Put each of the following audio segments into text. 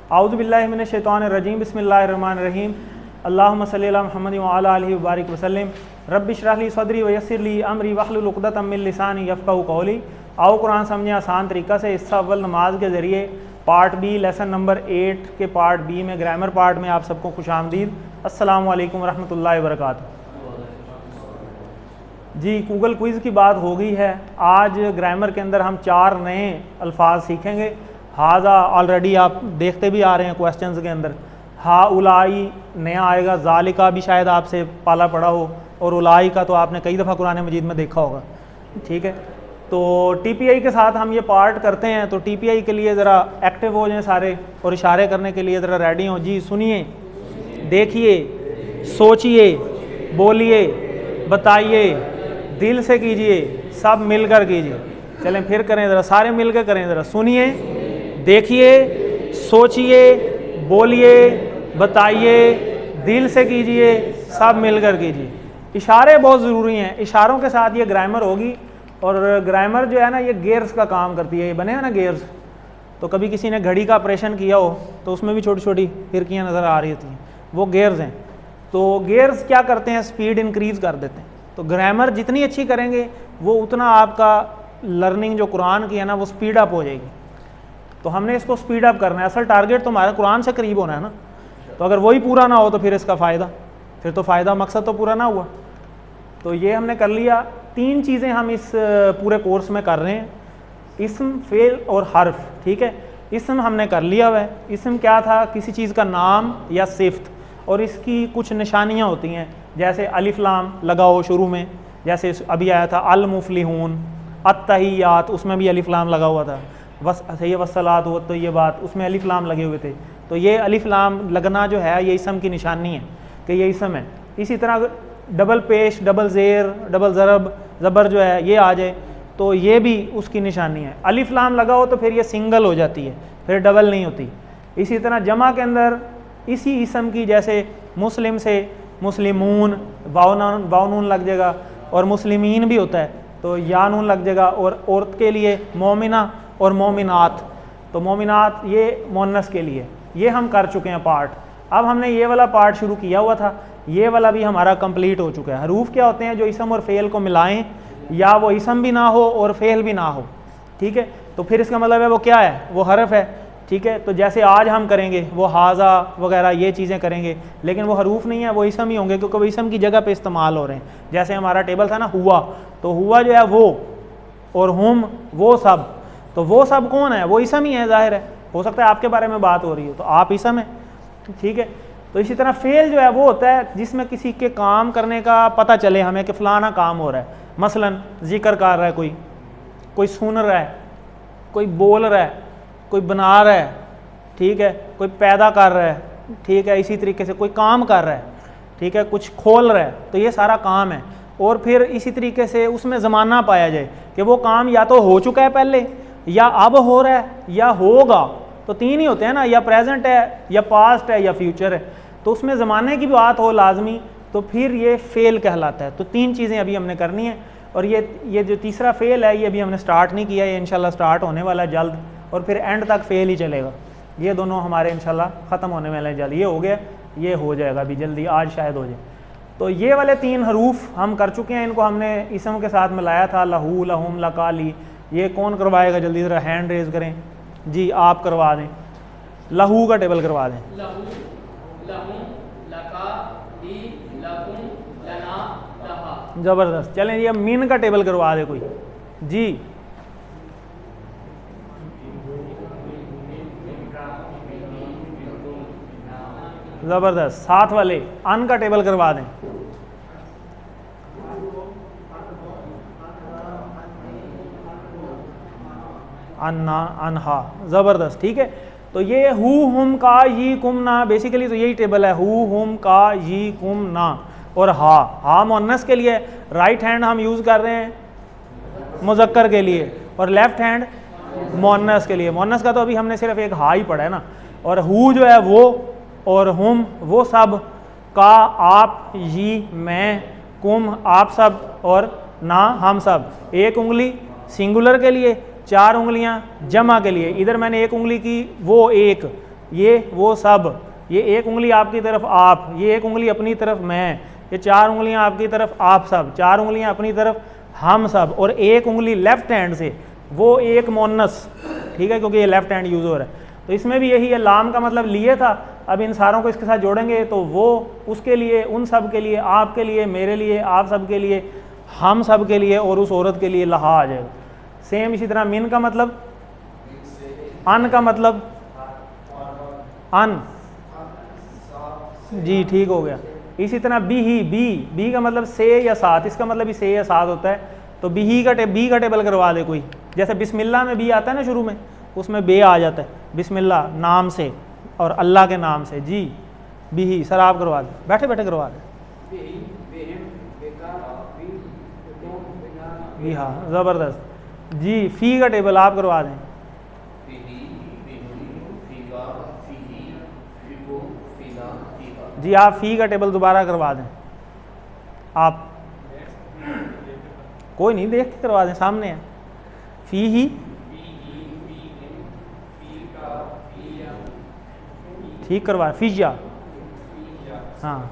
आऊज़ु बिल्लाहि मिनश शैतानिर रजीम बिस्मिल्लाहिर रहमानिर रहीम अल्लाहुम्मा सल्लि अला मुहम्मदिन व अला आलिहि व बारिक वसल्लिम रब्बि इश्रह ली सदरी व यस्सिर ली अमरी वहलुल उक़दतम मिन लिसानी यफ़क़हू क़ौली। आओ कुरान समझें आसान तरीक़ा से। हिस्सा अव्वल नमाज के ज़रिए पार्ट बी लेसन नंबर 8 के पार्ट बी में ग्रामर पार्ट में आप सबको खुशामदीद। अस्सलामु अलैकुम रहमतुल्लाहि व बरकातुहू। जी गूगल क्विज़ की बात हो गई है। आज ग्रामर के अंदर हम 4 नए अल्फाज सीखेंगे। हाजा ऑलरेडी आप देखते भी आ रहे हैं क्वेश्चंस के अंदर। हा उलाई नया आएगा, ज़ालिका भी शायद आपसे पाला पड़ा हो, और उलाई का तो आपने कई दफ़ा कुरान मजीद में देखा होगा। ठीक है, तो टीपीआई के साथ हम ये पार्ट करते हैं, तो टीपीआई के लिए ज़रा एक्टिव हो जाएं सारे और इशारे करने के लिए ज़रा रेडी हों। जी सुनिए, देखिए, सोचिए, बोलिए, बताइए, दिल से कीजिए, सब मिलकर कीजिए। चलें फिर करें ज़रा, सारे मिलकर करें ज़रा। सुनिए, देखिए, सोचिए, बोलिए, बताइए, दिल से कीजिए, सब मिलकर कीजिए। इशारे बहुत ज़रूरी हैं, इशारों के साथ ये ग्रामर होगी। और ग्रामर जो है ना, ये गेयर्स का काम करती है। ये बने हैं ना गेयर्स, तो कभी किसी ने घड़ी का ऑपरेशन किया हो तो उसमें भी छोटी छोटी फिरकियाँ नज़र आ रही होती हैं, वो गेयर्स हैं। तो गेयर्स क्या करते हैं, स्पीड इंक्रीज़ कर देते हैं। तो ग्रामर जितनी अच्छी करेंगे वो उतना आपका लर्निंग जो कुरान की है ना वो स्पीड अप हो जाएगी। तो हमने इसको स्पीड अप करना है। असल टारगेट तो हमारा कुरान से करीब होना है ना, तो अगर वही पूरा ना हो तो फिर इसका फ़ायदा, फिर तो फ़ायदा मकसद तो पूरा ना हुआ। तो ये हमने कर लिया। 3 चीज़ें हम इस पूरे कोर्स में कर रहे हैं, इस्म, फ़ेल और हर्फ। ठीक है, इस्म हमने कर लिया हुआ है। इस्म क्या था, किसी चीज़ का नाम या सिफ्त, और इसकी कुछ निशानियाँ होती हैं, जैसे अलिफ लाम लगाओ शुरू में, जैसे अभी आया था अल मुफलिहून, अत्तहियात, उसमें भी अलिफ लाम लगा हुआ था। वस्सलात व तय्यबात, उसमें अलिफ लाम लगे हुए थे। तो ये अलिफ लाम लगना जो है ये इस्म की निशानी है कि ये इस्म है। इसी तरह डबल पेश, डबल ज़ेर, डबल ज़रब, ज़बर जो है ये आ जाए तो ये भी उसकी निशानी है। अलिफ लाम लगा हो तो फिर ये सिंगल हो जाती है, फिर डबल नहीं होती। इसी तरह जमा के अंदर इसी इस्म की, जैसे मुस्लिम से मुस्लिमून, वाउनून लग जाएगा, और मुस्लिमीन भी होता है तो यानून लग जाएगा। और औरत के लिए मोमिना और मोमिनात, तो मोमिनात ये मुअन्नस के लिए। ये हम कर चुके हैं पार्ट। अब हमने ये वाला पार्ट शुरू किया हुआ था, ये वाला भी हमारा कंप्लीट हो चुका है। हरूफ क्या होते हैं, जो इस्म और फ़ेल को मिलाएं, या वो इस्म भी ना हो और फ़ेल भी ना हो। ठीक है, तो फिर इसका मतलब है वो क्या है, वो हरफ है। ठीक है, तो जैसे आज हम करेंगे वो हाजा वगैरह ये चीज़ें करेंगे, लेकिन वो हरूफ नहीं है, वो इस्म ही होंगे, क्योंकि वो इस्म की जगह पे इस्तेमाल हो रहे हैं। जैसे हमारा टेबल था ना हुआ, तो हुआ जो है वो, और हुम वो सब, तो वो सब कौन है, वो इस्म ही है, ज़ाहिर है। हो सकता है आपके बारे में बात हो रही हो तो आप इस्म है। ठीक है, तो इसी तरह फ़ेल जो है वो होता है जिसमें किसी के काम करने का पता चले हमें कि फ़लाना काम हो रहा है। मसलन जिक्र कर रहा है, कोई सुन रहा है, कोई बोल रहा है, कोई बना रहा है, ठीक है, कोई पैदा कर रहा है, ठीक है, इसी तरीके से कोई काम कर रहा है, ठीक है, कुछ खोल रहा है, तो ये सारा काम है। और फिर इसी तरीके से उसमें ज़माना पाया जाए कि वो काम या तो हो चुका है पहले, या अब हो रहा है, या होगा। तो 3 ही होते हैं ना, या प्रेजेंट है, या पास्ट है, या फ्यूचर है। तो उसमें ज़माने की बात हो लाजमी, तो फिर ये फ़ेल कहलाता है। तो 3 चीज़ें अभी हमने करनी है। और ये जो तीसरा फ़ेल है ये अभी हमने स्टार्ट नहीं किया, ये इंशाल्लाह स्टार्ट होने वाला है जल्द, और फिर एंड तक फ़ेल ही चलेगा। ये दोनों हमारे इंशाल्लाह ख़त्म होने वाले हैं जल्द। ये हो गया, ये हो जाएगा अभी जल्दी, आज शायद हो जाए। तो ये वाले 3 हरूफ हम कर चुके हैं, इनको हमने इस्म के साथ मिलाया था, लहू, लहुम, लकाली। ये कौन करवाएगा, जल्दी ज़रा हैंड रेज़ करें। जी आप करवा दें, लहू का टेबल करवा दें। लहू, लहुम, लका, ली, लकुम, लना, लहा। ज़बरदस्त। चलें ये मीन का टेबल करवा दे कोई। जी ज़बरदस्त। साथ वाले अन का टेबल करवा दें। अन्ना, अनहा, ज़बरदस्त। ठीक है, तो ये हु, हुम, का, यी, कुम, ना, बेसिकली तो यही टेबल है, हु, हुम, का, यी, कुम, ना। और हा मुअन्नस के लिए राइट हैंड हम यूज़ कर रहे हैं मुज़क्कर के लिए, और लेफ़्ट हैंड मुअन्नस के लिए। मुअन्नस का तो अभी हमने सिर्फ एक हा ही पढ़ा है ना। और हु जो है वो, और हुम वो सब, का आप, यी मैं, कुम आप सब, और ना हम सब। एक उंगली सिंगुलर के लिए, 4 उंगलियां जमा के लिए। इधर मैंने एक उंगली की वो एक, ये वो सब, ये एक उंगली आपकी तरफ आप, ये एक उंगली अपनी तरफ मैं, ये 4 उंगलियां आपकी तरफ आप सब, 4 उंगलियां अपनी तरफ हम सब, और एक उंगली लेफ्ट हैंड से, वो एक मोनस, ठीक है, क्योंकि ये लेफ्ट हैंड यूज हो रहा है। तो इसमें भी यही है, लाम का मतलब लिए था, अब इन सारों को इसके साथ जोड़ेंगे तो वो उसके लिए, उन सब के लिए, आपके लिए, मेरे लिए, आप सब के लिए, हम सब के लिए, और उस औरत के लिए लहा आ जाएगा। सेम इसी तरह मिन का मतलब, अन का मतलब, अन, जी ठीक हो गया। इसी तरह बी ही, बी का मतलब से या साथ, इसका मतलब भी से या साथ होता है। तो बी का टेबल करवा दे कोई, जैसे बिस्मिल्लाह में बी आता है ना शुरू में, उसमें बे आ जाता है, बिस्मिल्लाह नाम से और अल्लाह के नाम से। जी बी ही, सर आप करवा दें, बैठे बैठे करवा दें। बी हाँ, ज़बरदस्त। जी फ़ी का टेबल आप करवा दें। जी आप फ़ी का टेबल दोबारा करवा दें, आप कोई नहीं, देख के करवा दें, सामने है। फ़ी ही, ठीक करवा, फ़ीजा, हाँ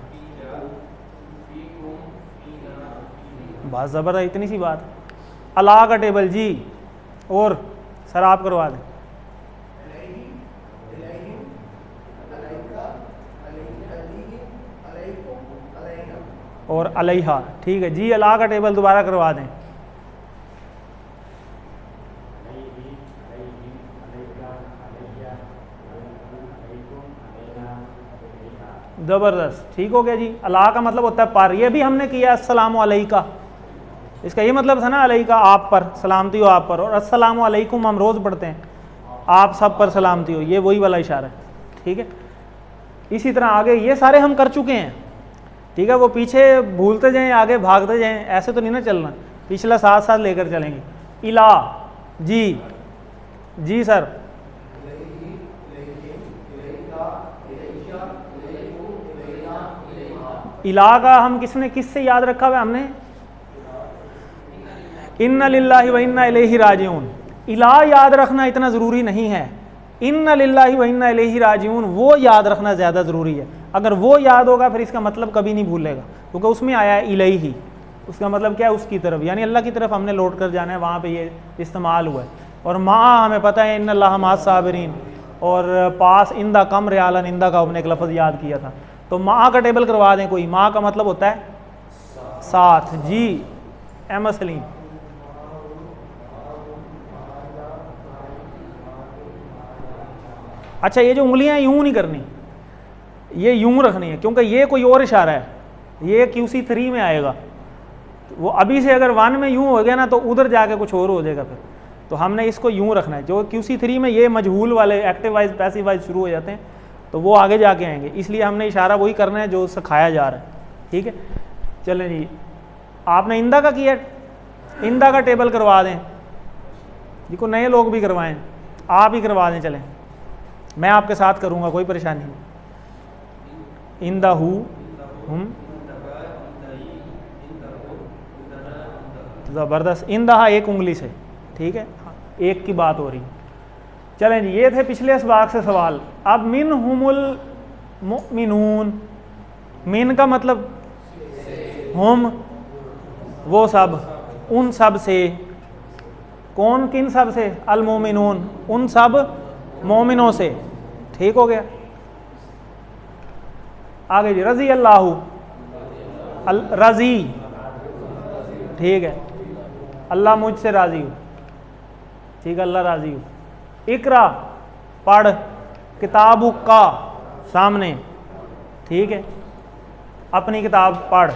बहुत ज़बरदस्त, इतनी सी बात। अला का टेबल जी, और सर आप करवा दें। और अलैहा, ठीक है जी, अला का टेबल दोबारा करवा दें। ज़बरदस्त, ठीक हो गया जी। अला का मतलब होता है पर, ये भी हमने किया अस्सलामु अलैका, इसका ये मतलब था ना अलैका आप पर, सलामती हो आप पर, और अस्सलामु अलैकुम हम रोज़ पढ़ते हैं, आप सब पर सलामती हो, ये वही वाला इशारा है, ठीक है। इसी तरह आगे ये सारे हम कर चुके हैं, ठीक है, वो पीछे भूलते जाएं आगे भागते जाएं, ऐसे तो नहीं ना चलना, पिछला साथ साथ लेकर चलेंगे। इला, जी जी सर, इला का हम किससे याद रखा हुआ हमने, इन्ना लिल्लाहि व इन्ना इलैहि राजिऊन। इला याद रखना इतना ज़रूरी नहीं है, इन्ना लिल्लाहि व इन्ना इलैहि राजिऊन वो याद रखना ज़्यादा ज़रूरी है। अगर वो याद होगा फिर इसका मतलब कभी नहीं भूलेगा, क्योंकि उसमें आया है इलैहि, उसका मतलब क्या है, उसकी तरफ, यानी अल्लाह की तरफ हमने लौट कर जाना है, वहाँ पे ये इस्तेमाल हुआ है। और माँ हमें पता है इन्नल्लाह माअस साबिरीन, और पास इंदा कम रियालन, इंदा का हमने एक लफ्ज़ याद किया था। तो माँ का टेबल करवा दें कोई, माँ का मतलब होता है साथ। जी अहमद सलीम, अच्छा ये जो उंगलियां यूं नहीं करनी, ये यूं रखनी है, क्योंकि ये कोई और इशारा है, ये QC3 में आएगा, वो अभी से अगर 1 में यूं हो गया ना तो उधर जाके कुछ और हो जाएगा फिर, तो हमने इसको यूं रखना है। जो QC3 में ये मजहूल वाले एक्टिव वाइज पैसिव वाइज शुरू हो जाते हैं तो वो आगे जाके आएंगे, इसलिए हमने इशारा वही करना है जो सिखाया जा रहा है, ठीक है। चलें जी, आपने इंदा का किया, इंदा का टेबल करवा दें, जिसको नए लोग भी करवाएं, आप ही करवा दें, चलें मैं आपके साथ करूँगा, कोई परेशानी नहीं। इंदा हु, हम, ज़बरदस्त। इंदा एक उंगली से, ठीक है, एक की बात हो रही। चलें जी, ये थे पिछले इसबाक से सवाल। अब मिन हुमुल मुमिनून, मिन का मतलब हम, वो सब, उन सब से, कौन किन सब से, अल मोमिनून, उन सब मोमिनों से, ठीक हो गया। आगे जी, रजी अल्लाहु, रजी, ठीक है, अल्लाह मुझसे राजी हो, ठीक है, अल्लाह राजी हो। इकरा पढ़, किताबु का सामने, ठीक है, अपनी किताब पढ़।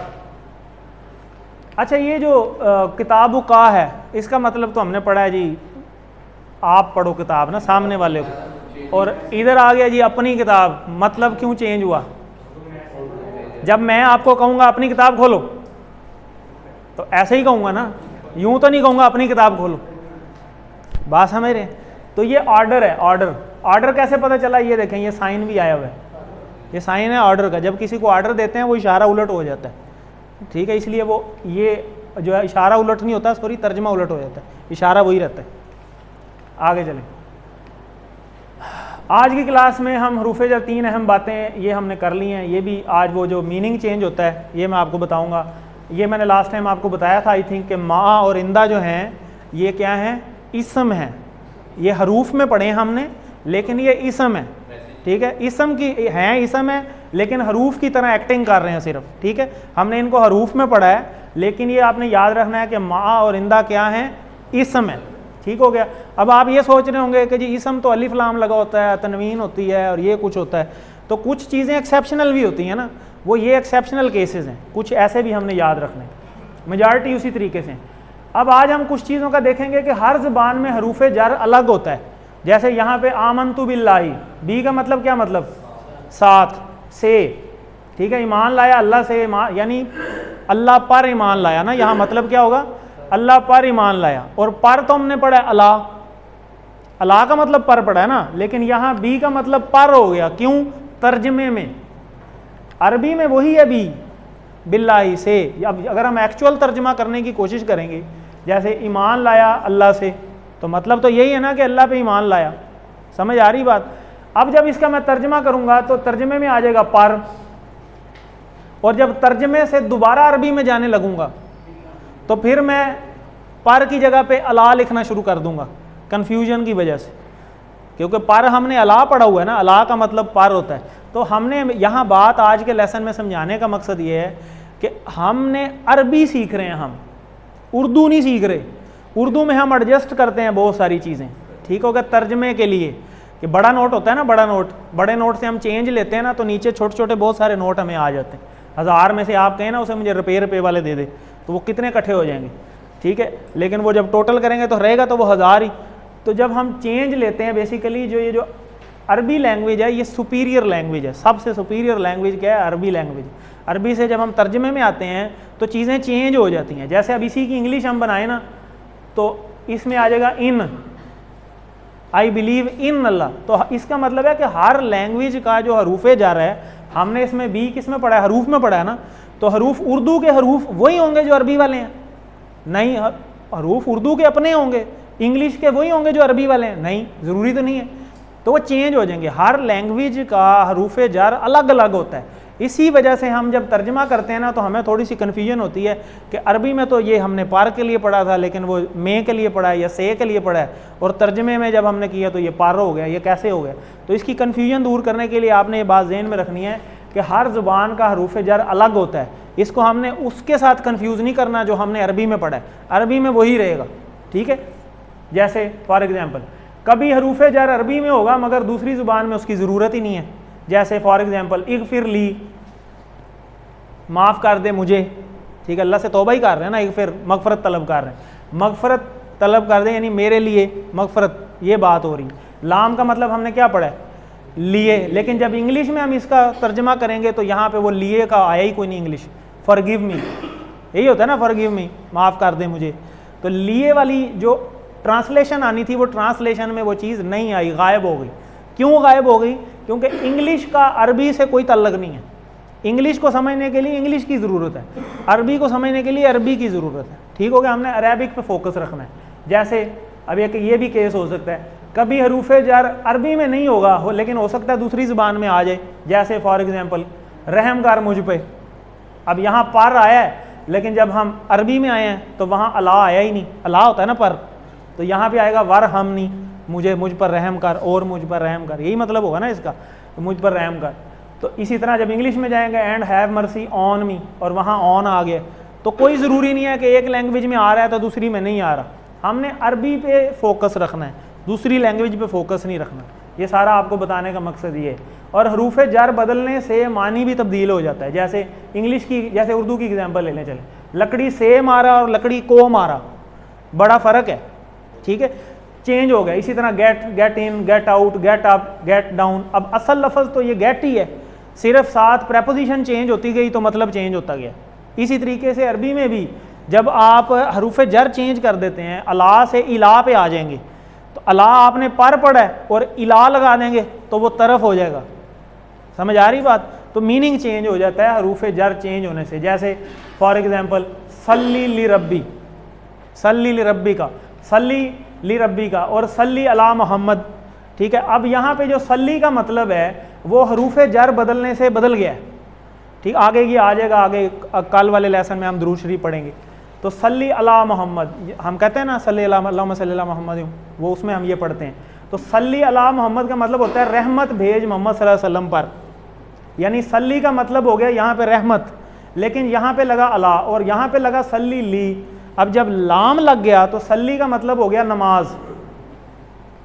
अच्छा ये जो किताबु का है, इसका मतलब तो हमने पढ़ा है जी आप पढ़ो किताब ना सामने वाले को, और इधर आ गया जी अपनी किताब, मतलब क्यों चेंज हुआ? जब मैं आपको कहूँगा अपनी किताब खोलो तो ऐसे ही कहूँगा ना, यूं तो नहीं कहूँगा अपनी किताब खोलो, बात समझ रहे हैं? तो ये ऑर्डर है, ऑर्डर। ऑर्डर कैसे पता चला? ये देखें, ये साइन भी आया हुआ है, ये साइन है ऑर्डर का। जब किसी को ऑर्डर देते हैं वो इशारा उलट हो जाता है, ठीक है, इसलिए वो ये जो है इशारा उलट नहीं होता, सॉरी तर्जमा उलट हो जाता है, इशारा वही रहता है। आगे चलें। आज की क्लास में हम हरूफ जर 3 अहम बातें ये हमने कर ली हैं। ये भी आज वो जो मीनिंग चेंज होता है ये मैं आपको बताऊंगा। ये मैंने लास्ट टाइम आपको बताया था आई थिंक कि मा और इंदा जो हैं ये क्या हैं, इसम हैं। ये हरूफ में पढ़े हमने लेकिन ये इसम है, ठीक है, इसम की हैं, इसम है लेकिन हरूफ की तरह एक्टिंग कर रहे हैं सिर्फ, ठीक है। हमने इनको हरूफ में पढ़ा है लेकिन ये आपने याद रखना है कि मा और इंदा क्या हैं, इसम है, ठीक हो गया। अब आप ये सोच रहे होंगे कि जी इसम तो अलिफ लाम लगा होता है, तनवीन होती है और ये कुछ होता है, तो कुछ चीज़ें एक्सेप्शनल भी होती हैं ना, वो ये एक्सेप्शनल केसेस हैं, कुछ ऐसे भी हमने याद रखने, मेजॉरिटी उसी तरीके से। अब आज हम कुछ चीज़ों का देखेंगे कि हर ज़बान में हरूफ जर अलग होता है। जैसे यहाँ पे आमनतु बिल्लाही, बी का मतलब क्या मतलब, साथ से, ठीक है, ईमान लाया अल्लाह से, यानी अल्लाह पर ईमान लाया ना, यहाँ मतलब क्या होगा, अल्लाह पर ईमान लाया। और पर तो हमने पढ़ा है अल्लाह, अल्लाह का मतलब पर पढ़ा है ना, लेकिन यहाँ बी का मतलब पर हो गया, क्यों, तर्जमे में, अरबी में वही है बी, बिल्लाही से। अब अगर हम एक्चुअल तर्जमा करने की कोशिश करेंगे, जैसे ईमान लाया अल्लाह से, तो मतलब तो यही है ना कि अल्लाह पे ईमान लाया, समझ आ रही बात। अब जब इसका मैं तर्जमा करूंगा तो तर्जमे में आ जाएगा पर, और जब तर्जमे से दोबारा अरबी में जाने लगूंगा तो फिर मैं पर की जगह पे अला लिखना शुरू कर दूंगा, कन्फ्यूजन की वजह से, क्योंकि पर हमने अला पढ़ा हुआ है ना, अला का मतलब पर होता है। तो हमने यहाँ बात आज के लेसन में समझाने का मकसद ये है कि हमने अरबी सीख रहे हैं, हम उर्दू नहीं सीख रहे। उर्दू में हम एडजस्ट करते हैं बहुत सारी चीज़ें, ठीक हो गया, तर्जमे के लिए कि बड़ा नोट होता है ना, बड़ा नोट, बड़े नोट से हम चेंज लेते हैं ना, तो नीचे छोटे छोटे बहुत सारे नोट हमें आ जाते हैं। 1000 में से आप कहें ना उसे मुझे रुपये वाले दे दे, तो वो कितने इकट्ठे हो जाएंगे, ठीक है, लेकिन वो जब टोटल करेंगे तो रहेगा तो वो 1000 ही। तो जब हम चेंज लेते हैं, बेसिकली जो ये जो अरबी लैंग्वेज है ये सुपीरियर लैंग्वेज है, सबसे सुपीरियर लैंग्वेज क्या है, अरबी लैंग्वेज। अरबी से जब हम तर्जमे में आते हैं तो चीज़ें चेंज हो जाती हैं। जैसे अब इसी की इंग्लिश हम बनाए ना, तो इसमें आ जाएगा इन, आई बिलीव इन अल्लाह। तो इसका मतलब है कि हर लैंग्वेज का जो हरूफ जर है, हमने इसमें बी किस में पढ़ा है, हरूफ में पढ़ा है ना, तो हरूफ उर्दू के हरूफ वही होंगे जो अरबी वाले हैं, नहीं, हरूफ उर्दू के अपने होंगे, इंग्लिश के वही होंगे जो अरबी वाले हैं, नहीं, ज़रूरी तो नहीं है, तो वो चेंज हो जाएंगे। हर लैंग्वेज का हरूफ जर अलग अलग होता है। इसी वजह से हम जब तर्जमा करते हैं ना तो हमें थोड़ी सी कन्फ्यूजन होती है कि अरबी में तो ये हमने पार के लिए पढ़ा था, लेकिन वो मे के लिए पढ़ा है या से के लिए पढ़ा है, और तर्जमे में जब हमने किया तो ये पार हो गया, ये कैसे हो गया। तो इसकी कन्फ्यूजन दूर करने के लिए आपने ये बात ज़हन में रखनी है कि हर ज़ुबान का हरूफ जर अलग होता है। इसको हमने उसके साथ कन्फ्यूज़ नहीं करना जो हमने अरबी में पढ़ा है, अरबी में वही रहेगा, ठीक है। जैसे फॉर एग्ज़ाम्पल कभी हरूफ जर अरबी में होगा मगर दूसरी ज़ुबान में उसकी ज़रूरत ही नहीं है। जैसे फॉर एग्ज़ाम्पल इग़फिर ली, माफ़ कर दे मुझे, ठीक है, अल्लाह से तौबा ही कर रहे हैं ना, इग़फिर मग़फ़रत तलब कर रहे हैं, मग़फ़रत तलब कर दे यानी मेरे लिए मग़फ़रत, ये बात हो रही है। लाम का मतलब हमने क्या पढ़ा है, लिए, लेकिन जब इंग्लिश में हम इसका तर्जमा करेंगे तो यहाँ पे वो लिए का आया ही कोई नहीं इंग्लिश, फॉरगिव मी, यही होता है ना, फॉरगिव मी, माफ़ कर दे मुझे। तो लिए वाली जो ट्रांसलेशन आनी थी वो ट्रांसलेशन में वो चीज़ नहीं आई, गायब हो गई। क्यों गायब हो गई, क्योंकि इंग्लिश का अरबी से कोई तल्लक नहीं है। इंग्लिश को समझने के लिए इंग्लिश की ज़रूरत है, अरबी को समझने के लिए अरबी की ज़रूरत है, ठीक हो गया। हमने अरेबिक पे फोकस रखना है। जैसे अब एक ये भी केस हो सकता है, कभी हरूफ जर अरबी में नहीं होगा लेकिन हो सकता है दूसरी ज़ुबान में आ जाए। जैसे फॉर एग्ज़ाम्पल रहम कर मुझ पे, अब यहाँ पर आया है लेकिन जब हम अरबी में आए हैं तो वहाँ अला आया ही नहीं, अला होता है ना पर, तो यहाँ पे आएगा वर हम नहीं, मुझे, मुझ पर रहम कर, और मुझ पर रहम कर, यही मतलब होगा ना इसका, तो मुझ पर रहम कर। तो इसी तरह जब इंग्लिश में जाएंगे and have mercy on me, और वहाँ ऑन आ गया, तो कोई ज़रूरी नहीं है कि एक लैंग्वेज में आ रहा है तो दूसरी में नहीं आ रहा। हमने अरबी पे फोकस रखना है, दूसरी लैंग्वेज पे फोकस नहीं रखना। ये सारा आपको बताने का मकसद ये है। और हरूफ जर बदलने से मानी भी तब्दील हो जाता है। जैसे इंग्लिश की, जैसे उर्दू की एग्जांपल लेने चले, लकड़ी से मारा और लकड़ी को मारा, बड़ा फ़र्क है, ठीक है, चेंज हो गया। इसी तरह get, get in, get out, get up, get down. अब असल लफ्ज़ तो ये गेट ही है, सिर्फ साथ प्रेपोजिशन चेंज होती गई तो मतलब चेंज होता गया। इसी तरीके से अरबी में भी जब आप हरूफ जर चेंज कर देते हैं, अला से इला पे आ जाएंगे, तो अला आपने पर पढ़ा है और इला लगा देंगे तो वो तरफ हो जाएगा। समझ आ रही बात? तो मीनिंग चेंज हो जाता है हरूफ जर चेंज होने से। जैसे फॉर एग्जांपल सल्ली ली रब्बी, सल्ली ली रब्बी का, सल्ली ली रब्बी का, और सल्ली अला मोहम्मद, ठीक है। अब यहाँ पे जो सल्ली का मतलब है वो हरूफ जर बदलने से बदल गया है, ठीक। आगे की आ जाएगा, आगे कल वाले लेसन में हम दुरूद शरीफ पढ़ेंगे। तो सल्ली अला मोहम्मद, हम कहते हैं ना सल्ली अल्लाहुम्मा सल्ली अला मोहम्मद, वो उसमें हम ये पढ़ते हैं। तो सल्ली अला मोहम्मद का मतलब होता है रहमत भेज मोहम्मद सल्लल्लाहु अलैहि वसल्लम पर, यानी सल्ली का मतलब हो गया यहाँ पे रहमत, लेकिन यहाँ पे लगा अला और यहाँ पे लगा सल्ली ली। अब जब लाम लग गया तो सल्ली का मतलब हो गया नमाज।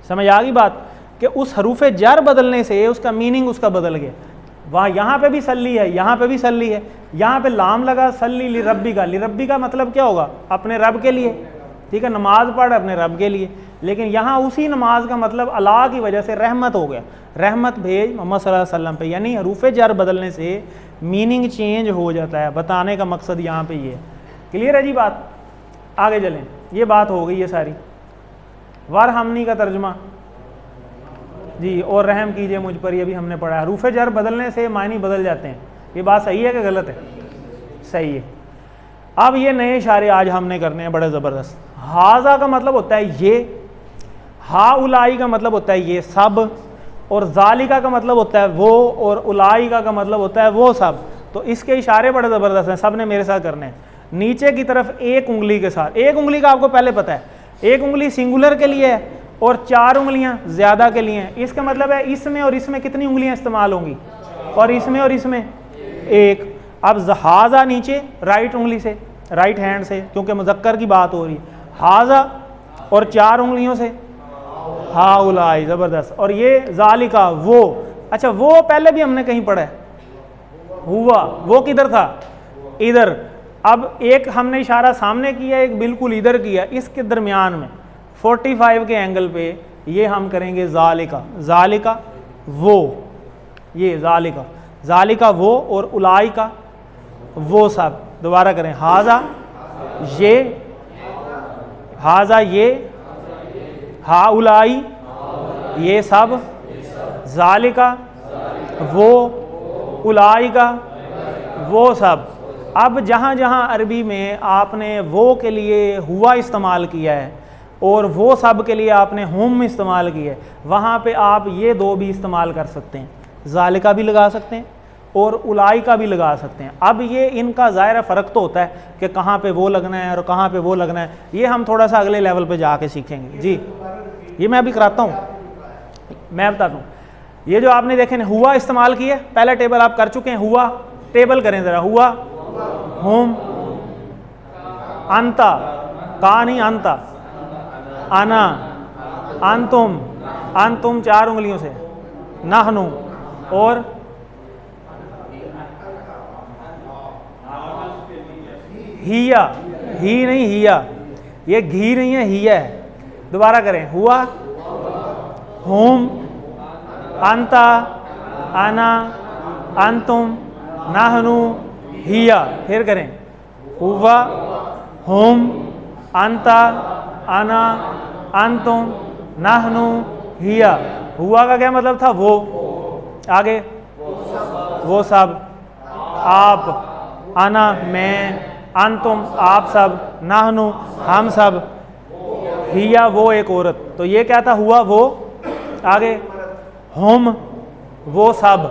समझ आ गई बात कि उस हरूफ जर बदलने से उसका मीनिंग उसका बदल गया। वहाँ यहाँ पे भी सल्ली है, यहाँ पे भी सल्ली है, यहाँ पे लाम लगा सल्ली ली रब्बी का। ली रब्बी का मतलब क्या होगा? अपने रब के लिए, ठीक है, नमाज पढ़ अपने रब के लिए। लेकिन यहाँ उसी नमाज का मतलब अल्लाह की वजह से रहमत हो गया, रहमत भेज मोहम्मद सल्लल्लाहु अलैहि वसल्लम पे, यानी हरूफ जर बदलने से मीनिंग चेंज हो जाता है। बताने का मकसद यहाँ पे ये है। क्लियर है जी बात? आगे चलें, ये बात हो गई है सारी। वरहमनी का तर्जुमा जी, और रहम कीजिए मुझ पर, ये भी हमने पढ़ा है। हरूफ जर बदलने से मायने बदल जाते हैं। ये बात सही है कि गलत है? सही है। अब ये नए इशारे आज हमने करने हैं बड़े ज़बरदस्त। हाजा का मतलब होता है ये, हा उलाई का मतलब होता है ये सब, और जालिका का मतलब होता है वो, और उलाइका का मतलब होता है वो सब। तो इसके इशारे बड़े ज़बरदस्त हैं, सब ने मेरे साथ करने हैं। नीचे की तरफ एक उंगली के साथ, एक उंगली का आपको पहले पता है, एक उंगली सिंगुलर के लिए है और 4 उंगलियां ज़्यादा के लिए हैं। इसका मतलब है इसमें और इसमें कितनी उंगलियां इस्तेमाल होंगी? और इसमें एक। अब हाजा नीचे राइट उंगली से, राइट हैंड से, क्योंकि मुज़क्कर की बात हो रही है। हाजा और 4 उंगलियों से हा उलाई, ज़बरदस्त। और ये जालिका वो, अच्छा वो पहले भी हमने कहीं पढ़ा है, हुआ, वो किधर था? इधर। अब एक हमने इशारा सामने किया, एक बिल्कुल इधर किया, इसके दरमियान में 45 के एंगल पे ये हम करेंगे जालिका, जालिका वो, ये जालिका, जालिका वो, और उलाई का वो सब। दोबारा करें, हाजा ये, हाजा ये, हा उलाई ये सब, जालिका वो, उलाई का वो सब। अब जहाँ जहाँ अरबी में आपने वो के लिए हुआ इस्तेमाल किया है और वो सब के लिए आपने हुम इस्तेमाल किया है, वहाँ पे आप ये दो भी इस्तेमाल कर सकते हैं, जालिका भी लगा सकते हैं और उलाई का भी लगा सकते हैं। अब ये इनका ज़ाहिर फ़र्क तो होता है कि कहाँ पे वो लगना है और कहाँ पे वो लगना है, ये हम थोड़ा सा अगले लेवल पे जाके सीखेंगे जी। ये मैं अभी कराता हूँ, मैं बताता हूँ। ये जो आपने देखे हुआ इस्तेमाल किया, पहला टेबल आप कर चुके हैं, हुआ टेबल करें ज़रा। हुआ, हुम, अंता, का नहीं अंता, आना, अंतुम, अंतुम 4 उंगलियों से, नहनु, और हिया, ही नहीं हिया, ये घी नहीं है, हिया है। दोबारा करें, हुआ, हुम, अंता, आना, अंतुम, नहनु, हिया। फिर करें, हुआ, हुम, अंता, आना, अंतुम, नहनु, हिया। हुआ का क्या मतलब था? वो। आगे, वो सब, आप, आना मैं, अंतुम आप सब, नहनु हम सब, हिया वो एक औरत। तो ये क्या था? हुआ वो। आगे, हुम वो सब।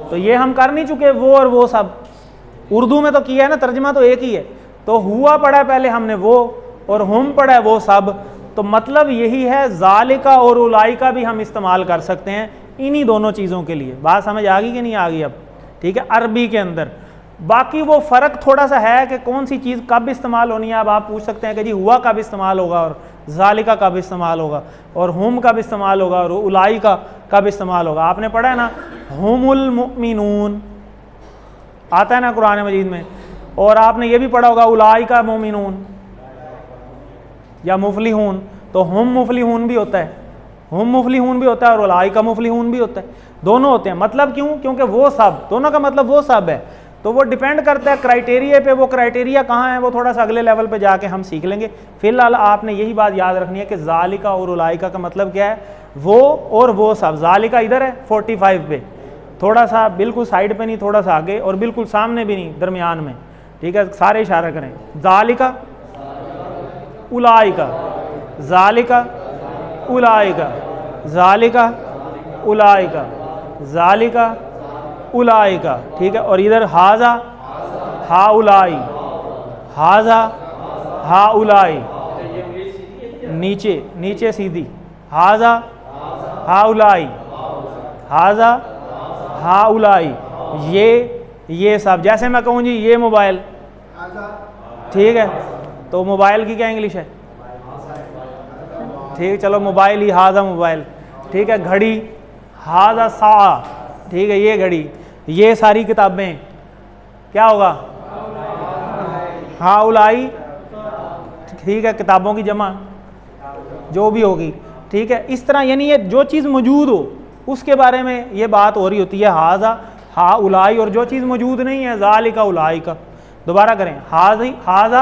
तो ये हम कर नहीं चुके, वो और वो सब? उर्दू में तो किया है ना, तर्जमा तो एक ही है। तो हुआ पढ़ा पहले हमने वो, और हुम पढ़ा है वो सब। तो मतलब यही है, जालिका और उलाइका भी हम इस्तेमाल कर सकते हैं इन्हीं दोनों चीज़ों के लिए। बात समझ आ गई कि नहीं आ गई अब? ठीक है, अरबी के अंदर बाकी वो फ़र्क थोड़ा सा है कि कौन सी चीज़ कब इस्तेमाल होनी है। अब आप पूछ सकते हैं कि जी हुआ कब इस्तेमाल होगा, और जालिका कब इस्तेमाल होगा, और हुम कब इस्तेमाल होगा, और उलाइका कब इस्तेमाल होगा। आपने पढ़ा है ना, हुमुल मुमिनून आता है ना कुरान मजीद में, और आपने ये भी पढ़ा होगा उलाइका मोमिनून या मुफलिहून। तो हुम मुफलिहून भी होता है, हुम मुफलिहून भी होता है, और उलाइका मुफलिहून भी होता है, दोनों होते हैं। मतलब क्यों? क्योंकि वो सब, दोनों का मतलब वो सब है। तो वो डिपेंड करता है क्राइटेरिया पे। वो क्राइटेरिया कहाँ है वो थोड़ा सा अगले लेवल पे जाके हम सीख लेंगे। फिलहाल आपने यही बात याद रखनी है कि जालिका और उलाइका का मतलब क्या है? वो और वो सब। जालिका इधर है 45 पे, थोड़ा सा बिल्कुल साइड पे नहीं, थोड़ा सा आगे, और बिल्कुल सामने भी नहीं, दरमियान में। ठीक है, सारे इशारा करें, जालिका उलाइका, जालिका उलाइका, जालिका उलाइका, जालिका, उलाइका, ठीक है। और इधर हाजा, हाउलाई, हाजा, हाउलाई, नीचे नीचे सीधी, हाजा, हाउलाई, हाजा, हाउलाई, ये सब। जैसे मैं कहूँ जी ये मोबाइल, ठीक है, तो मोबाइल की क्या इंग्लिश है? ठीक है, चलो मोबाइल ही, हाजा मोबाइल, ठीक है। घड़ी, हाजा सा, ठीक है, ये घड़ी। ये सारी किताबें क्या होगा? हाउलाई, ठीक है, किताबों की जमा जो भी होगी, ठीक है। इस तरह यानी ये जो चीज़ मौजूद हो उसके बारे में ये बात हो रही होती है, हाजा, हाउलाई। और जो चीज़ मौजूद नहीं है, जालिका, उलाइका। दोबारा करें, हाजी, हाजा,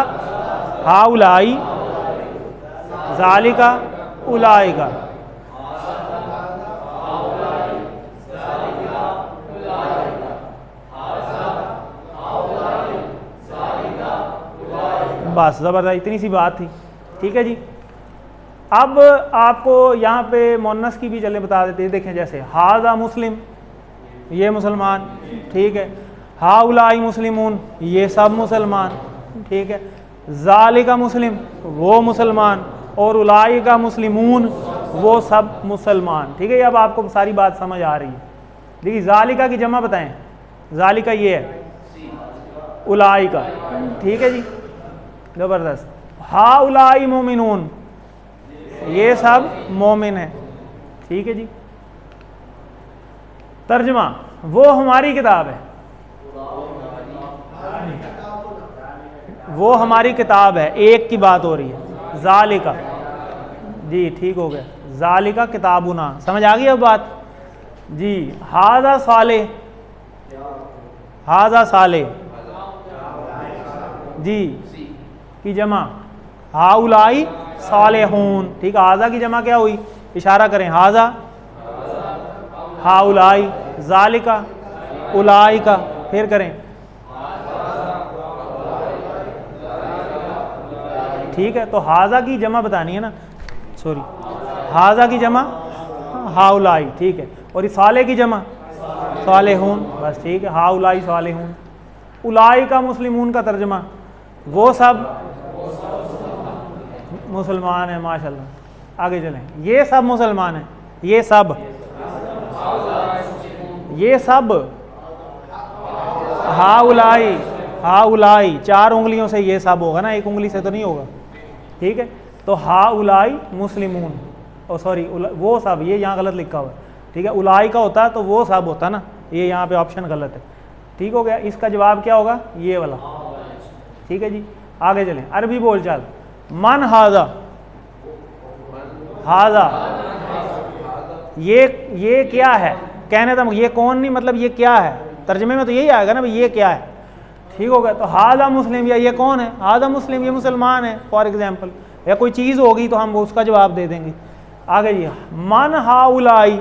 हाउलाई, जालिका, उलाइका। बस ज़बरदस्त, इतनी सी बात थी, ठीक है जी। अब आपको यहाँ पे मोनस की भी चले बता देते हैं। देखें, जैसे हाजा मुस्लिम, ये मुसलमान, ठीक है। हाउलाई मुस्लिमून, ये सब मुसलमान, ठीक है। जालिका मुस्लिम, वो मुसलमान, और उलाइका मुस्लिमून, वो सब मुसलमान, ठीक है। अब आपको सारी बात समझ आ रही है। देखिए, जालिका की जमा बताएं। जालिका ये है, उलाइका, ठीक है जी, ज़बरदस्त। हाउलाई मोमिनून, ये सब मोमिन है, ठीक है जी। तर्जमा, वो हमारी किताब है, वो हमारी किताब है, एक की बात हो रही है। जालिका, जी ठीक हो गया, जालिका किताबुना, समझ आ गई अब बात जी। हाजा साले, हाजा साले जी की जमा, हाउलाई सालेहून, ठीक है। हाजा की जमा क्या हुई? इशारा करें, हाजा, हाउलाई, जालिका, उलाइका, फिर करें, ठीक है। तो हाजा की जमा बतानी है ना, सॉरी, हाजा की जमा हाउलाई, ठीक है। और इस साले की जमा सालेहून, बस ठीक है, हाउलाई सालेहून। उलाइका मुस्लिमून का तर्जमा, वो सब मुसलमान है, माशाल्लाह। आगे चलें, ये सब मुसलमान हैं, ये सब, ये सब, हाउलाई, हाउलाई, 4 उंगलियों से ये सब होगा ना, एक उंगली से तो नहीं होगा, ठीक है। तो हाउलाई मुस्लिमून, ओ सॉरी, वो सब, ये यहाँ गलत लिखा हुआ है, ठीक है। उलाई का होता तो वो सब होता ना, ये यहाँ पे ऑप्शन गलत है, ठीक हो गया। इसका जवाब क्या होगा? ये वाला, ठीक है जी। आगे चलें, अरबी बोलचाल। मन हाजा, हाजा, ये क्या है? कहने था ये कौन नहीं, मतलब ये क्या है, तर्जमे में तो यही आएगा ना भाई, ये क्या है, ठीक हो गया। तो हाजा मुस्लिम, या ये कौन है? हाजा मुस्लिम, ये मुसलमान है, फॉर एग्जाम्पल। या कोई चीज़ होगी तो हम उसका जवाब दे देंगे। आगे जी, मन हाउलाई,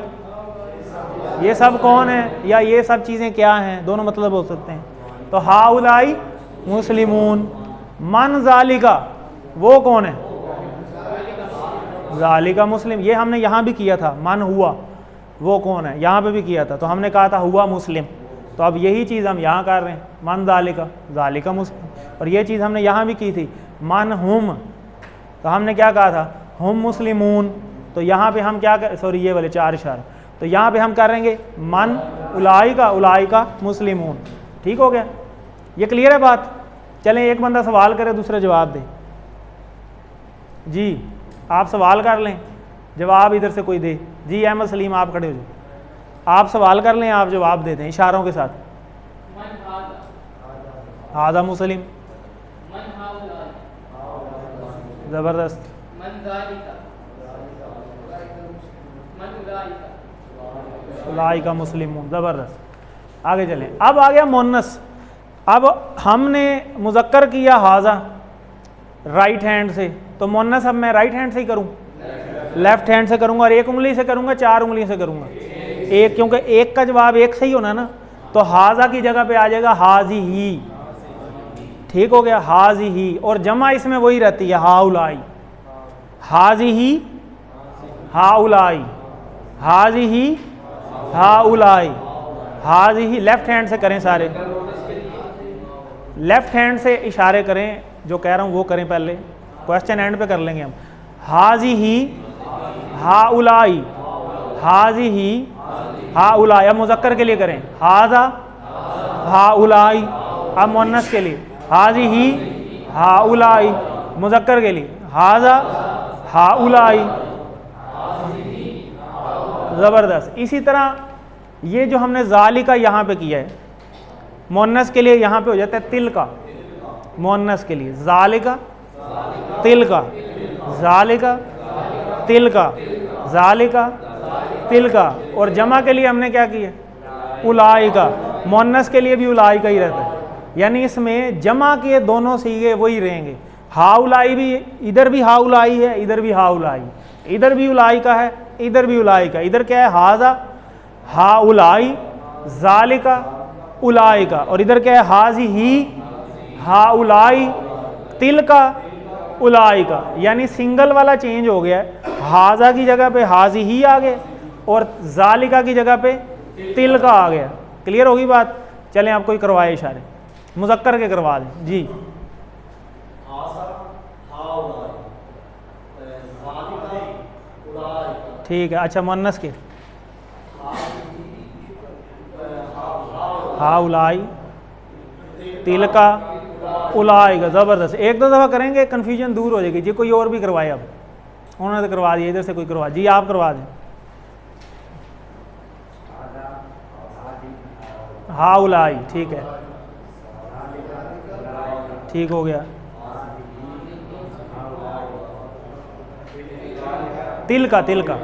ये सब कौन है, या ये सब चीज़ें क्या हैं, दोनों मतलब हो सकते हैं। तो हाउलाई मुस्लिमून। मन जालिका, वो कौन है? जालिका मुस्लिम, ये हमने यहाँ भी किया था। मन हुआ, वो कौन है, यहाँ पे भी किया था, तो हमने कहा था हुआ मुस्लिम। तो अब यही चीज़ हम यहाँ कर रहे हैं, मन जालिका, जालिका मुस्लिम। और ये चीज़ हमने यहाँ भी की थी, मन हुम, तो हमने क्या कहा था? हुम मुस्लिमून। तो यहाँ पे हम क्या कर, सॉरी ये वाले 4 इशारे, तो यहाँ पे हम करेंगे मन उलाइका, उलाइका मुस्लिमून, ठीक हो गया। ये क्लियर है बात? चलें, एक बंदा सवाल करे, दूसरा जवाब दे। जी आप सवाल कर लें, जवाब इधर से कोई दे। जी अहमद सलीम, आप खड़े हो जाओ, आप सवाल कर लें, आप जवाब दे दें इशारों के साथ। हाजा मुस्लिम, ज़बरदस्त, उलाइका मुस्लिमून, ज़बरदस्त। आगे चलें, अब आ गया मुन्नस। अब हमने मुज़क्कर किया हाजा राइट हैंड से, तो मुन्नस अब मैं राइट हैंड से ही करूं, लेफ्ट हैंड से करूंगा, और एक उंगली से करूंगा, 4 उंगली से करूंगा, एक, क्योंकि एक का जवाब एक सही होना ना। तो हाजा की जगह पे आ जाएगा हाजी ही, ठीक हो गया, हाजी ही। और जमा इसमें वही रहती है, हाउलाई, हाजी ही, हाउलाई, हाजी ही, हा उलाई, हाजी ही। लेफ्ट हैंड से करें सारे, लेफ्ट हैंड से इशारे करें, जो कह रहा हूँ वो करें, पहले क्वेश्चन एंड पे कर लेंगे हम। हाजी ही, हा उलाई, हाजी ही, हा उलाई। अब मुज़क्कर के लिए करें, हाजा, हा उलाई। अब मुन्नस के लिए, हाजी ही, हा उलाई। मुज़क्कर के लिए, हाजा, हा उलाई। ज़बरदस्त। इसी तरह ये जो हमने ज़ालिका यहाँ पे किया है, मुन्नस के लिए यहाँ पे हो जाता है तिल का। मुन्नस के लिए ज़ालिका, तिल का, ज़ालिका, तिल का, ज़ालिका, तिल का। और जमा के लिए हमने क्या किया, उलाई का। मुन्नस के लिए भी उलाई का ही रहता है, यानी इसमें जमा के दोनों सीगे वही रहेंगे। हा उलाई भी, इधर भी हा उलाई है, इधर भी हा उलाई, इधर भी उलाई का है, इधर भी उलाई का। इधर क्या है, हाजा, हा उलाई, ज़ालिका, उलाई का। और इधर क्या है, हाजी ही, हा उलाई, तिल का, उलाई का। यानी सिंगल वाला चेंज हो गया है, हाजा की जगह पे हाजी ही आ गए और ज़ालिका की जगह पे तिल का आ गया। क्लियर होगी बात? चलें आपको ही करवाए इशारे, मुज़क्कर के करवा दें जी। ठीक है, अच्छा मुन्नस के, हा उलाई, तिल का, उलाई का। ज़बरदस्त। एक दो दफ़ा करेंगे, कन्फ्यूजन दूर हो जाएगी जी। कोई और भी करवाए, अब उन्होंने तो करवा दिया, इधर से कोई करवा जी, आप करवा दें। हा उलाई, ठीक है, ठीक हो गया। तिल का, तिल का,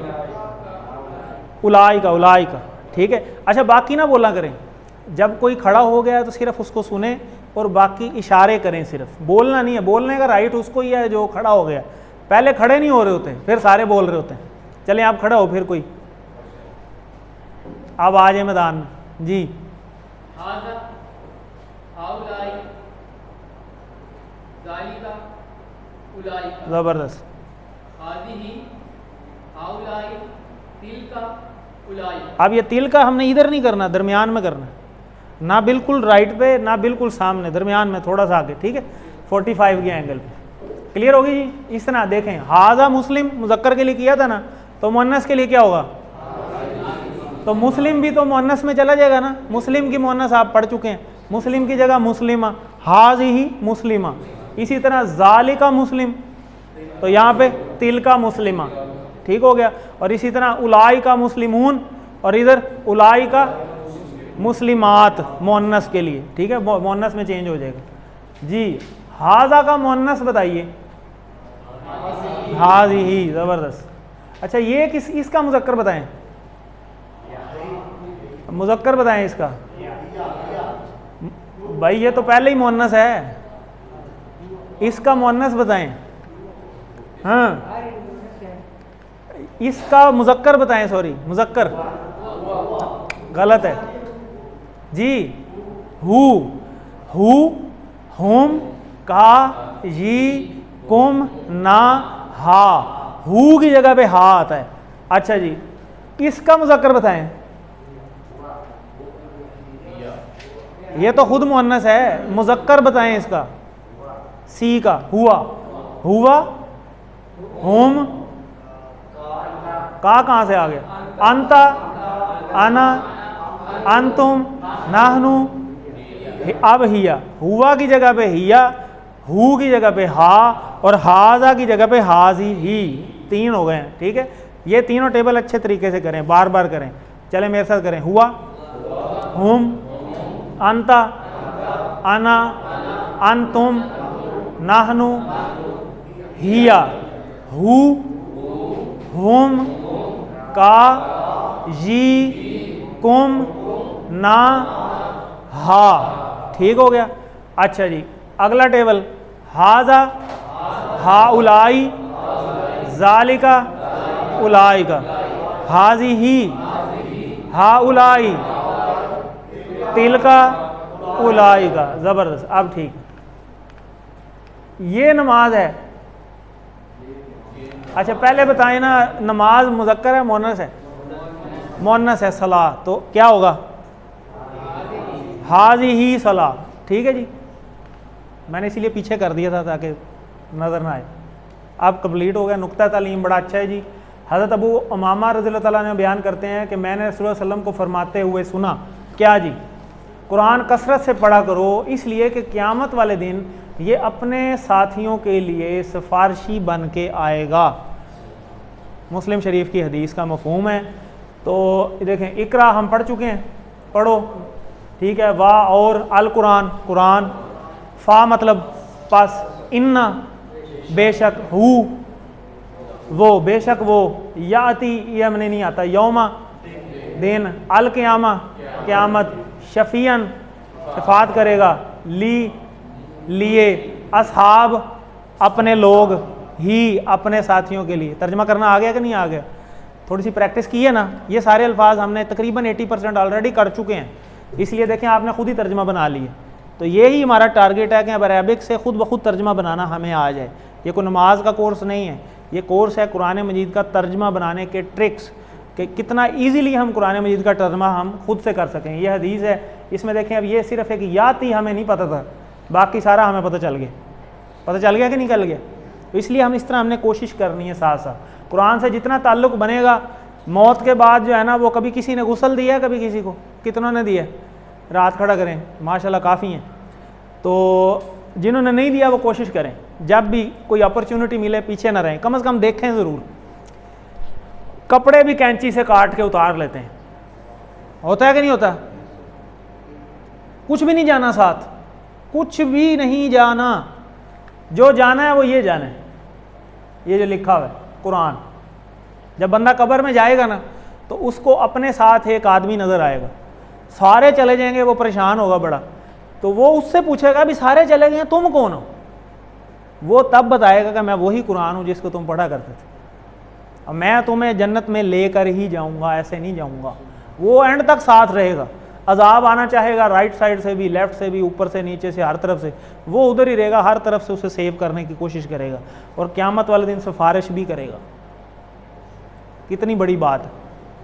उलाई का, उलाई का, ठीक है। अच्छा बाकी ना बोला करें, जब कोई खड़ा हो गया तो सिर्फ उसको सुने और बाकी इशारे करें, सिर्फ बोलना नहीं है। बोलने का राइट उसको ही है जो खड़ा हो गया। पहले खड़े नहीं हो रहे होते, फिर सारे बोल रहे होते हैं। चलें आप खड़े हो, फिर कोई अब आ जाए मैदान में जी। हाजा, हाउलाई, ज़ालिका, उलाइका। ज़बरदस्त। हादिही, हाउलाई, तिलका, उलाइका। अब ये तिल का हमने इधर नहीं करना, दरमियान में करना, ना बिल्कुल राइट पे ना बिल्कुल सामने, दरमियान में थोड़ा सा आगे, ठीक है, 45 के एंगल पे। क्लियर होगी जी? इस तरह देखें, हाजा मुस्लिम मुज़क्कर के लिए किया था ना, तो मुन्नस के लिए क्या होगा, तो मुस्लिम भी तो मुन्नस में चला जाएगा ना। मुस्लिम की मुन्नस आप पढ़ चुके हैं, मुस्लिम की जगह मुस्लिमा, हाजी ही मुस्लिमा। इसी तरह ज़ालिका मुस्लिम, तो यहाँ पे तिल का मुस्लिमा, ठीक हो गया। और इसी तरह उलाई का मुस्लिमून, और इधर उलाई का मुस्लिमात मुन्नस के लिए, ठीक है, मुन्नस में चेंज हो जाएगा जी। हाजा का मुन्नस बताइए, हाजी ही। ज़बरदस्त। अच्छा ये किस, इसका मुज़क्कर बताएं, मुज़क्कर बताएं इसका। भाई ये तो पहले ही मुन्नस है, इसका मुन्नस बताएं। हाँ इसका मुज़क्कर बताएं, सॉरी मुज़क्कर गलत है जी। हु, हुम, का, जी, कुम, ना, हा। हु की जगह पे हा आता है। अच्छा जी, इसका मुज़क्कर बताएं। ये तो खुद मुअन्नस है, मुज़क्कर बताएं इसका। सी का, हुआ, हुआ, हुम, का कहाँ से आ गया, अंता, अना, अंतुम, नाहनु। अब हिया, हुआ की जगह पे हिया, हु की जगह पे हा, और हाजा की जगह पे हाजी ही। तीन हो गए हैं, ठीक है। ये तीनों टेबल अच्छे तरीके से करें, बार बार करें। चले मेरे साथ करें, हुआ, हुम, अंता, अना, अंतुम, नाहनु, हिया, हु, हुम, का, जी, कुम, ना, हा। ठीक हो गया। अच्छा जी, अगला टेबल, हाजा, हा उलाई, ज़ालिका, उलाई का, हाजी ही, हा उलाई, तिल का, उलाई का। ज़बरदस्त। अब ठीक, ये नमाज है। अच्छा पहले बताएं ना, नमाज मुज़क्कर है मुअन्नस है? मुअन्नस है सलाह, तो क्या होगा हाजी ही सलाह। ठीक है जी, मैंने इसीलिए पीछे कर दिया था ताकि नज़र ना आए। अब कंप्लीट हो गया नुक्ता तालीम, बड़ा अच्छा है जी। हज़रत अबू उमामा रज़ियल्लाहु ताला ने बयान करते हैं कि मैंने रसूल सल्लल्लाहु अलैहि वसल्लम को फरमाते हुए सुना, क्या जी, कुरान कसरत से पढ़ा करो, इसलिए कि क़यामत वाले दिन ये अपने साथियों के लिए सिफारशी बन के आएगा। मुस्लिम शरीफ की हदीस का मफ़हूम है। तो देखें, इकरा हम पढ़ चुके हैं, पढ़ो, ठीक है। वाह और अल कुरान, कुरान, फ़ा मतलब पास, इन्ना बेशक, हु वो, बेशक वो, याती ये हमने नहीं आता, यौमा दिन, अल क़यामा क़यामत, शफ़ियन शफ़ात करेगा, ली लिए, असहाब अपने लोग, ही अपने साथियों के लिए। तर्जमा करना आ गया कि नहीं आ गया? थोड़ी सी प्रैक्टिस की है ना। ये सारे अल्फाज हमने तकरीबन 80% ऑलरेडी कर चुके हैं, इसलिए देखें आपने खुद ही तर्जमा बना लिए। तो यही हमारा टारगेट है कि अब अरबिक से खुद ब खुद तर्जमा बनाना हमें आ जाए। ये कोई नमाज का कोर्स नहीं है, ये कोर्स है कुरान मजीद का तर्जमा बनाने के ट्रिक्स, कि कितना ईज़िली हम कुरान मजीद का तर्जमा हम खुद से कर सकें। ये हदीस है, इसमें देखें अब ये सिर्फ एक याद ही हमें नहीं पता था, बाकी सारा हमें पता चल गया। पता चल गया कि निकल गया? तो इसलिए हम इस तरह हमने कोशिश करनी है साथ साथ। कुरान से जितना ताल्लुक़ बनेगा, मौत के बाद जो है ना, वो कभी किसी ने गुस्ल दिया, कभी किसी को, कितनों ने दिया? रात खड़ा करें, माशाल्लाह काफ़ी हैं। तो जिन्होंने नहीं दिया वो कोशिश करें, जब भी कोई अपॉर्चुनिटी मिले पीछे ना रहें, कम से कम देखें ज़रूर। कपड़े भी कैंची से काट के उतार लेते हैं, होता है कि नहीं होता? कुछ भी नहीं जाना साथ, कुछ भी नहीं जाना, जो जाना है वो ये जाना है, ये जो लिखा हुआ है कुरान। जब बंदा कब्र में जाएगा ना, तो उसको अपने साथ एक आदमी नज़र आएगा, सारे चले जाएंगे, वो परेशान होगा बड़ा। तो वो उससे पूछेगा भी सारे चले गए तुम कौन हो? वो तब बताएगा कि मैं वही कुरान हूँ जिसको तुम पढ़ा करते थे, और मैं तुम्हें जन्नत में लेकर ही जाऊँगा, ऐसे नहीं जाऊँगा। वो एंड तक साथ रहेगा। अजाब आना चाहेगा राइट साइड से भी, लेफ़्ट से भी, ऊपर से, नीचे से, हर तरफ से, वो उधर ही रहेगा, हर तरफ से उसे सेव करने की कोशिश करेगा, और क़यामत वाले दिन सिफारिश भी करेगा। कितनी बड़ी बात है,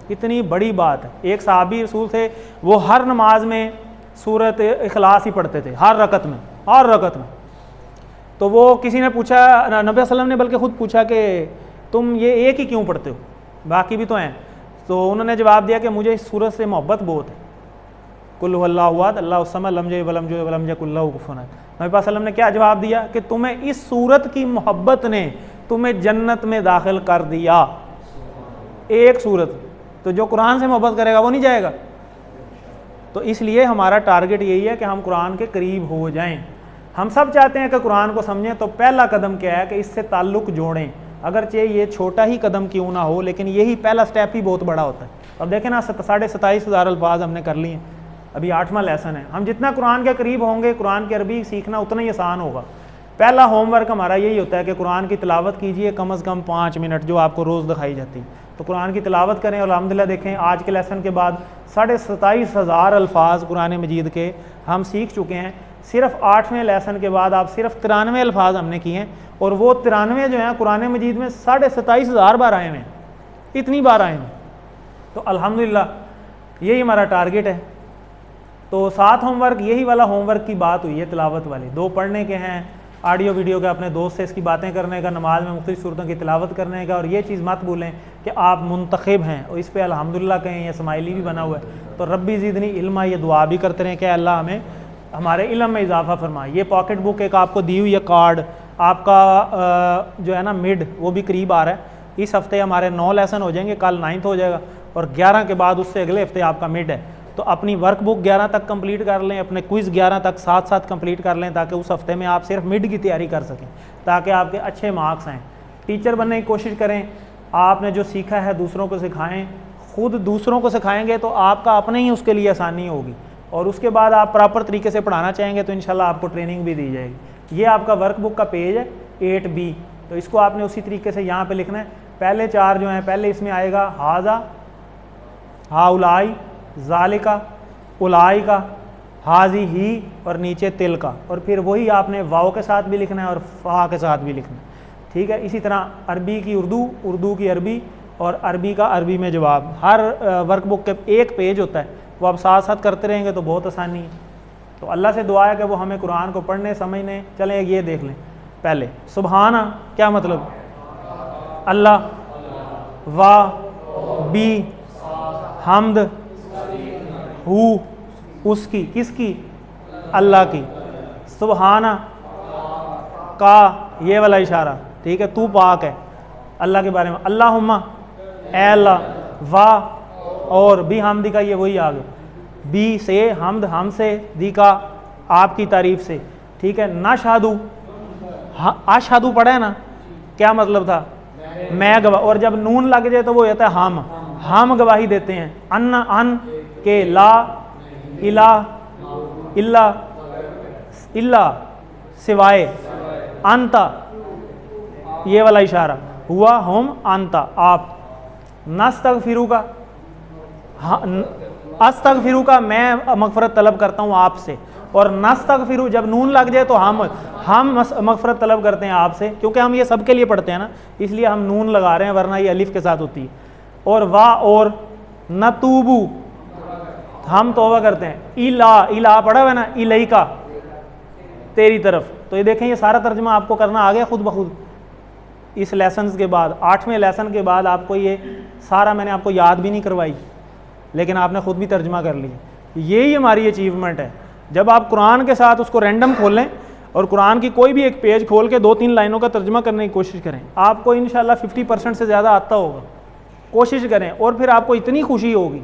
कितनी बड़ी बात है। एक सहाबी रसूल थे, वो हर नमाज में सूरत इखलास ही पढ़ते थे, हर रकत में, हर रकत में। तो वो किसी ने पूछा, नबी सल्लल्लाहु ने बल्कि खुद पूछा कि तुम ये एक ही क्यों पढ़ते हो, बाकी भी तो हैं? तो उन्होंने जवाब दिया कि मुझे इस सूरत से मोहब्बत बहुत है। कुल हुवल्लाहु अहद अल्लाहु समद लम यलिद वलम यूलद वलम यकुल लहू कुफुवन अहद। नबी पाक सल्लल्लाहु ने क्या जवाब दिया कि तुम्हें इस सूरत की मोहब्बत ने तुम्हें जन्नत में दाखिल कर दिया। एक सूरत, तो जो कुरान से मोहब्बत करेगा वो नहीं जाएगा। तो इसलिए हमारा टारगेट यही है कि हम कुरान के करीब हो जाएं। हम सब चाहते हैं कि कुरान को समझें, तो पहला कदम क्या है कि इससे ताल्लुक़ जोड़ें। अगरचे ये छोटा ही कदम क्यों ना हो, लेकिन यही पहला स्टेप ही बहुत बड़ा होता है। अब देखें ना, 27,500 अल्फाज हमने कर लिए, अभी 8वां लेसन है। हम जितना कुरान के करीब होंगे, कुरान की अरबी सीखना उतना ही आसान होगा। पहला होमवर्क हमारा यही होता है कि कुरान की तिलावत कीजिए कम से कम 5 मिनट, जो आपको रोज़ दिखाई जाती है। तो कुरान की तिलावत करें, और अल्हम्दुलिल्लाह देखें आज के लेसन के बाद 27,500 अल्फाज कुरान मजीद के हम सीख चुके हैं। सिर्फ 8वें लेसन के बाद आप सिर्फ 93 अल्फाज हमने किए हैं, और वो 93 जो हैं कुरान मजीद में 27,500 बार आए हैं, इतनी बार आए हैं। तो अल्हम्दुलिल्लाह यही हमारा टारगेट है। तो 7 होमवर्क, यही वाला होमवर्क की बात हुई है तिलावत वाली। 2 पढ़ने के हैं, ऑडियो वीडियो के, अपने दोस्त से इसकी बातें करने का, नमाज में मुख्तलिफ सूरतों की तिलावत करने का। और ये चीज़ मत भूलें कि आप मुंतखब हैं, और इस पर अल्हम्दुलिल्लाह कहें, ये स्माइली भी बना हुआ है। तो रब्बी ज़िदनी इल्मा, ये दुआ भी करते रहें कि अल्लाह हमें हमारे इल्म में इजाफा फरमाए। ये पॉकेट बुक एक आपको दी हुई है, कार्ड आपका जो है ना मिड, वो भी करीब आ रहा है। इस हफ्ते हमारे 9 लेसन हो जाएंगे, कल 9th हो जाएगा, और 11 के बाद उससे अगले हफ्ते आपका मिड है। तो अपनी वर्कबुक 11 तक कंप्लीट कर लें, अपने क्विज़ 11 तक साथ साथ कंप्लीट कर लें, ताकि उस हफ्ते में आप सिर्फ मिड की तैयारी कर सकें, ताकि आपके अच्छे मार्क्स आएँ। टीचर बनने की कोशिश करें, आपने जो सीखा है दूसरों को सिखाएं। खुद दूसरों को सिखाएंगे तो आपका अपने ही उसके लिए आसानी होगी, और उसके बाद आप प्रॉपर तरीके से पढ़ाना चाहेंगे तो इंशाल्लाह आपको ट्रेनिंग भी दी जाएगी। ये आपका वर्कबुक का पेज है 8B, तो इसको आपने उसी तरीके से यहाँ पे लिखना है। पहले 4 जो हैं, पहले इसमें आएगा हाजा, हाउलाई, ज़ालिका, उलाई का, हाजी ही, और नीचे तिल का, और फिर वही आपने वाव के साथ भी लिखना है और फ़ा के साथ भी लिखना है। ठीक है। इसी तरह अरबी की उर्दू, उर्दू की अरबी, और अरबी का अरबी में जवाब। हर वर्कबुक के एक पेज होता है, वो आप साथ साथ करते रहेंगे तो बहुत आसानी है। तो अल्लाह से दुआ है कि वो हमें कुरान को पढ़ने समझने। चलें ये देख लें पहले, सुबहाना क्या मतलब? अल्लाह, वाह, बी, हम्द, हु, उसकी, किसकी? अल्लाह की। सुबहाना का ये वाला इशारा, ठीक है, तू पाक है अल्लाह के बारे में। अल्लाहुम्मा, ए अल्लाह, वाह और बी हमदी का ये वही आ गया, बी से हमद, हम से, दी का आपकी तारीफ से, ठीक है। ना शादू, आशादू पढ़ा है ना, क्या मतलब था? मैं गवाह। और जब नून लग जाए तो वो होता है हम गवाही देते हैं। अन्ना, अन के, ला, इला, इल्ला, इल्ला सिवाय, अंता ये वाला इशारा हुआ, हम, अंता आप। नस्तगफिरू का, अस्तगफिरू का मैं मगफरत तलब करता हूँ आपसे। और नस्तगफिरू जब नून लग जाए तो हम मगफरत तलब करते हैं आपसे, क्योंकि हम ये सबके लिए पढ़ते हैं ना, इसलिए हम नून लगा रहे हैं, वरना ये अलिफ के साथ होती है। और वाह और नतूबू हम तौबा करते हैं। इला, इला पढ़ा हुआ है ना, इलई का तेरी तरफ। तो ये देखें, ये सारा तर्जुमा आपको करना आ गया खुद ब खुद इस लेसन के बाद। 8वें लेसन के बाद आपको ये सारा मैंने आपको याद भी नहीं करवाई, लेकिन आपने खुद भी तर्जुमा कर लिया। यही हमारी अचीवमेंट है। जब आप कुरान के साथ उसको रैंडम खोलें और कुरान की कोई भी एक पेज खोल के 2-3 लाइनों का तर्जुमा करने की कोशिश करें, आपको इंशाल्लाह 50% से ज़्यादा आता होगा। कोशिश करें और फिर आपको इतनी खुशी होगी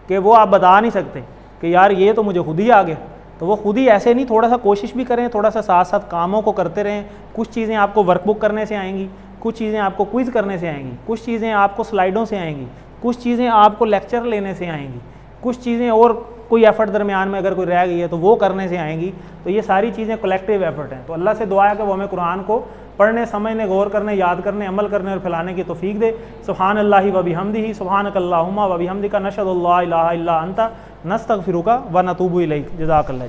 कि वो आप बता नहीं सकते कि यार ये तो मुझे खुद ही आ गया। तो वो खुद ही ऐसे नहीं, थोड़ा सा कोशिश भी करें, थोड़ा सा साथ साथ कामों को करते रहें। कुछ चीज़ें आपको वर्कबुक करने से आएंगी, कुछ चीज़ें आपको क्विज़ करने से आएंगी, कुछ चीज़ें आपको स्लाइडों से आएंगी, कुछ चीज़ें आपको लेक्चर लेने से आएंगी, कुछ चीज़ें और कोई एफ़र्ट दरमियान में अगर कोई रह गई है तो वो करने से आएंगी। तो ये सारी चीज़ें कलेक्टिव एफ़र्ट हैं। तो अल्लाह से दुआ है कि वो हमें कुरान को पढ़ने, समझने, गौर करने, याद करने, अमल करने और फैलाने की तौफीक दे। सुब्हानल्लाहि व बिहम्दिही, सुब्हानकल्लाहुम्मा व बिहम्दिका, नशहदु अल्ला इलाहा इल्ला अंता, नस्तगफिरुका व नतूबु इलैक। जज़ाकल्लाह।